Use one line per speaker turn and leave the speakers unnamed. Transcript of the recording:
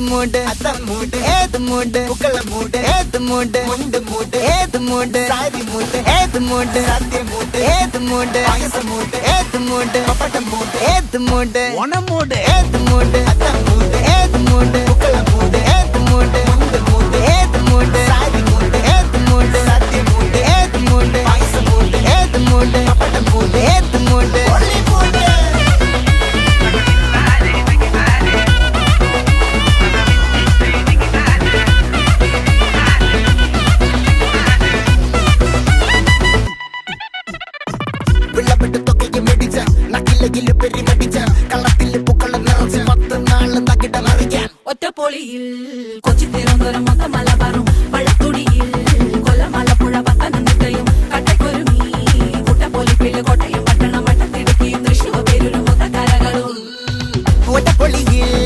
மூடு அதான் மூடு ஏது மூடு புக்கல மூடு ஏது மூடு முண்டு மூடு ஏது மூடு சாரி மூடு ஏது மூடு சத்திய மூடு ஏது மூடு பாயச மூடு ஏது மூடு பப்பட்ட மூடு ஏது மூடு ஒன மூடு ஏது மூடு அதான் மூடு ஏது மூடு புக்கல மூடு ஏது மூடு முண்டு மூடு ஏது மூடு சாரி மூடு ஏது மூடு சத்திய மூடு ஏது மூடு பாயச மூடு ஏது மூடு பப்பட்ட மூடு ஏது மூடு ஒளி மூடு വെള്ളപ്പെട്ട് തൊക്കയ്ക്ക് മെടിച്ച നക്കിലകില് പെരി മടിച്ച കള്ളത്തില് പൂക്കള നിറച്ച് 10 നാള് തകിട മറിയാൻ
ഒറ്റപ്പൊളിയിൽ കൊച്ചി തിരുവനന്തപുരം മൊത്തം മലബാർ